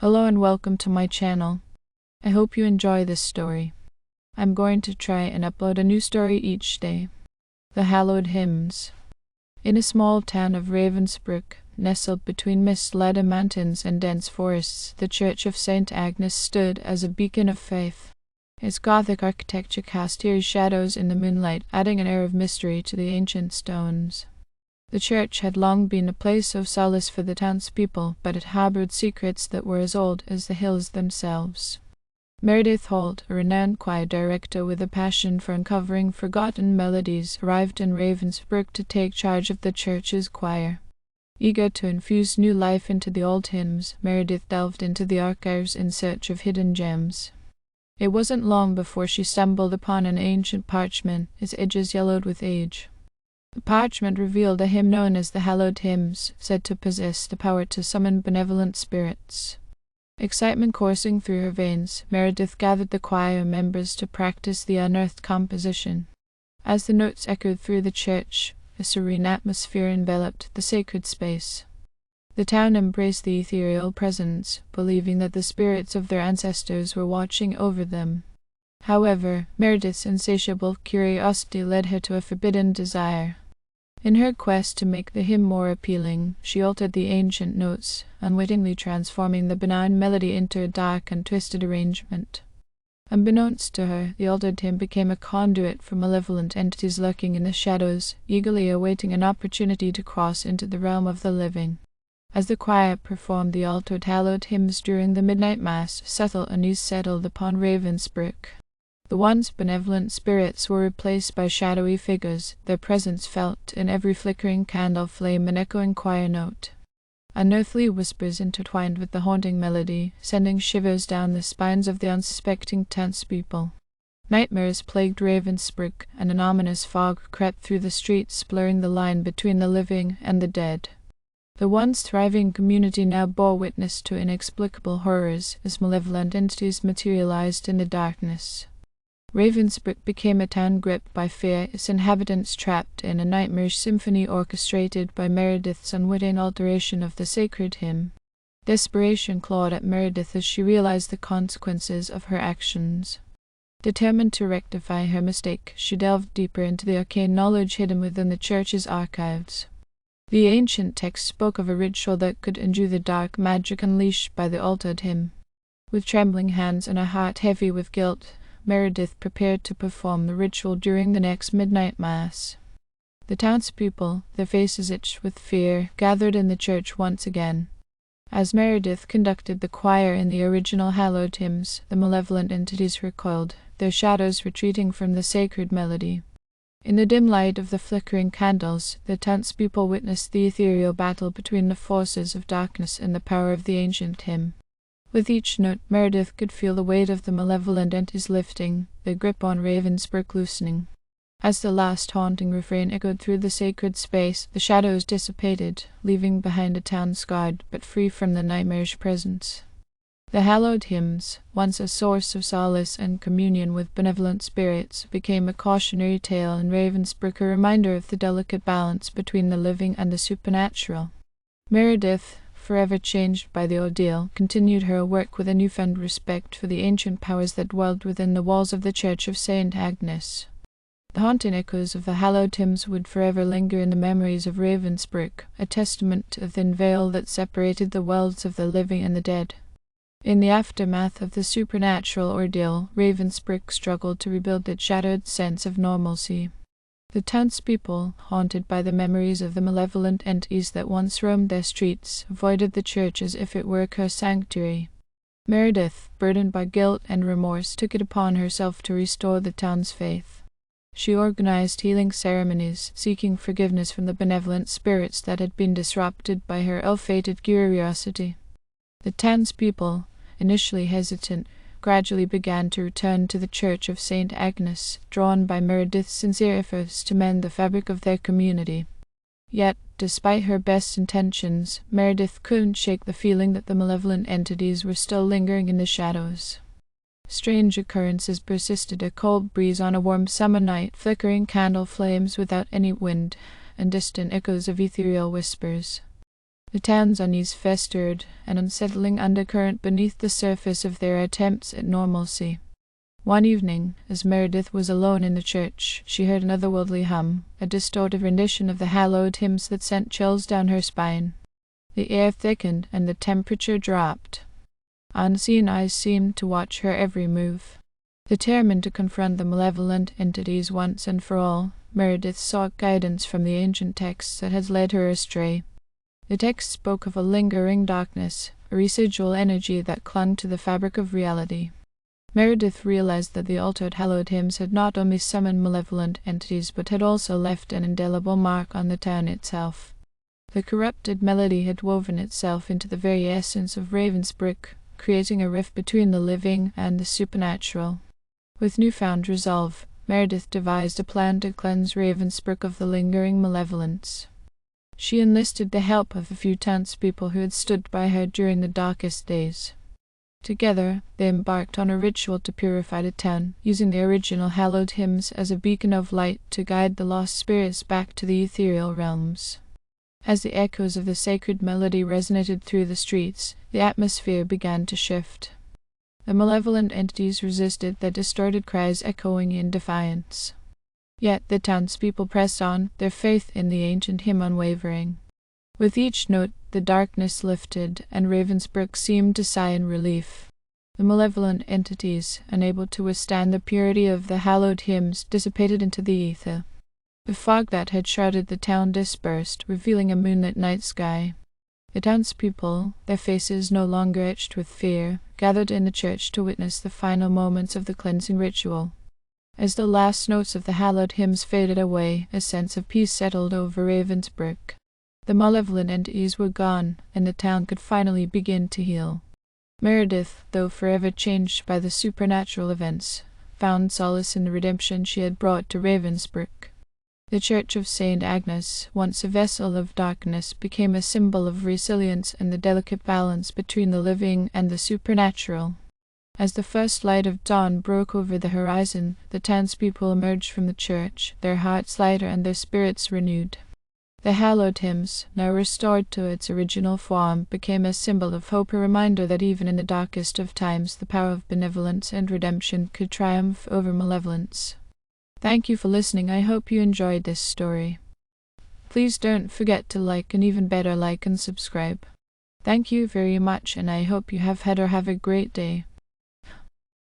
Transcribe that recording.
Hello and welcome to my channel. I hope you enjoy this story. I'm going to try and upload a new story each day. The Hallowed Hymns. In a small town of Ravensbrück, nestled between mist-laden mountains and dense forests, the church of St. Agnes stood as a beacon of faith. Its Gothic architecture cast eerie shadows in the moonlight, adding an air of mystery to the ancient stones. The church had long been a place of solace for the townspeople, but it harbored secrets that were as old as the hills themselves. Meredith Holt, a renowned choir director with a passion for uncovering forgotten melodies, arrived in Ravensbrück to take charge of the church's choir. Eager to infuse new life into the old hymns, Meredith delved into the archives in search of hidden gems. It wasn't long before she stumbled upon an ancient parchment, its edges yellowed with age. The parchment revealed a hymn known as the Hallowed Hymns, said to possess the power to summon benevolent spirits. Excitement coursing through her veins, Meredith gathered the choir members to practice the unearthed composition. As the notes echoed through the church, a serene atmosphere enveloped the sacred space. The town embraced the ethereal presence, believing that the spirits of their ancestors were watching over them. However, Meredith's insatiable curiosity led her to a forbidden desire. In her quest to make the hymn more appealing, she altered the ancient notes, unwittingly transforming the benign melody into a dark and twisted arrangement. Unbeknownst to her, the altered hymn became a conduit for malevolent entities lurking in the shadows, eagerly awaiting an opportunity to cross into the realm of the living. As the choir performed the altered hallowed hymns during the midnight mass, subtle unease settled upon Ravensbrück. The once benevolent spirits were replaced by shadowy figures, their presence felt in every flickering candle flame and echoing choir note. Unearthly whispers intertwined with the haunting melody, sending shivers down the spines of the unsuspecting townspeople. Nightmares plagued Ravensbrück, and an ominous fog crept through the streets, blurring the line between the living and the dead. The once thriving community now bore witness to inexplicable horrors as malevolent entities materialized in the darkness. Ravensbrück became a town gripped by fear, its inhabitants trapped in a nightmarish symphony orchestrated by Meredith's unwitting alteration of the sacred hymn. Desperation clawed at Meredith as she realized the consequences of her actions. Determined to rectify her mistake, she delved deeper into the arcane knowledge hidden within the church's archives. The ancient text spoke of a ritual that could undo the dark magic unleashed by the altered hymn. With trembling hands and a heart heavy with guilt, Meredith prepared to perform the ritual during the next midnight mass. The townspeople, their faces itched with fear, gathered in the church once again. As Meredith conducted the choir in the original hallowed hymns, the malevolent entities recoiled, their shadows retreating from the sacred melody. In the dim light of the flickering candles, the townspeople witnessed the ethereal battle between the forces of darkness and the power of the ancient hymn. With each note, Meredith could feel the weight of the malevolent entities lifting, their grip on Ravensbrück loosening. As the last haunting refrain echoed through the sacred space, the shadows dissipated, leaving behind a town scarred but free from the nightmarish presence. The hallowed hymns, once a source of solace and communion with benevolent spirits, became a cautionary tale in Ravensbrück, a reminder of the delicate balance between the living and the supernatural. Meredith, forever changed by the ordeal, continued her work with a newfound respect for the ancient powers that dwelled within the walls of the Church of St. Agnes. The haunting echoes of the hallowed hymns would forever linger in the memories of Ravensbrück, a testament to the thin veil that separated the worlds of the living and the dead. In the aftermath of the supernatural ordeal, Ravensbrück struggled to rebuild its shattered sense of normalcy. The townspeople, haunted by the memories of the malevolent entities that once roamed their streets, avoided the church as if it were a cursed sanctuary. Meredith, burdened by guilt and remorse, took it upon herself to restore the town's faith. She organized healing ceremonies, seeking forgiveness from the benevolent spirits that had been disrupted by her ill-fated curiosity. The townspeople, initially hesitant, gradually began to return to the Church of St. Agnes, drawn by Meredith's sincere efforts to mend the fabric of their community. Yet, despite her best intentions, Meredith couldn't shake the feeling that the malevolent entities were still lingering in the shadows. Strange occurrences persisted: a cold breeze on a warm summer night, flickering candle flames without any wind, and distant echoes of ethereal whispers. The town's unease festered, an unsettling undercurrent beneath the surface of their attempts at normalcy. One evening, as Meredith was alone in the church, she heard an otherworldly hum, a distorted rendition of the Hallowed Hymns that sent chills down her spine. The air thickened and the temperature dropped. Unseen eyes seemed to watch her every move. Determined to confront the malevolent entities once and for all, Meredith sought guidance from the ancient texts that had led her astray. The text spoke of a lingering darkness, a residual energy that clung to the fabric of reality. Meredith realized that the altered Hallowed Hymns had not only summoned malevolent entities but had also left an indelible mark on the town itself. The corrupted melody had woven itself into the very essence of Ravensbrück, creating a rift between the living and the supernatural. With newfound resolve, Meredith devised a plan to cleanse Ravensbrück of the lingering malevolence. She enlisted the help of a few townspeople who had stood by her during the darkest days. Together, they embarked on a ritual to purify the town, using the original Hallowed Hymns as a beacon of light to guide the lost spirits back to the ethereal realms. As the echoes of the sacred melody resonated through the streets, the atmosphere began to shift. The malevolent entities resisted their distorted cries echoing in defiance. Yet the townspeople pressed on, their faith in the ancient hymn unwavering. With each note, the darkness lifted, and Ravensbrück seemed to sigh in relief. The malevolent entities, unable to withstand the purity of the Hallowed Hymns, dissipated into the ether. The fog that had shrouded the town dispersed, revealing a moonlit night sky. The townspeople, their faces no longer etched with fear, gathered in the church to witness the final moments of the cleansing ritual. As the last notes of the Hallowed Hymns faded away, a sense of peace settled over Ravensbrück. The malevolent entities were gone, and the town could finally begin to heal. Meredith, though forever changed by the supernatural events, found solace in the redemption she had brought to Ravensbrück. The Church of St. Agnes, once a vessel of darkness, became a symbol of resilience and the delicate balance between the living and the supernatural. As the first light of dawn broke over the horizon, the townspeople emerged from the church, their hearts lighter and their spirits renewed. The Hallowed Hymns, now restored to its original form, became a symbol of hope, a reminder that even in the darkest of times the power of benevolence and redemption could triumph over malevolence. Thank you for listening. I hope you enjoyed this story. Please don't forget to like, and even better, like and subscribe. Thank you very much, and I hope you have had a great day.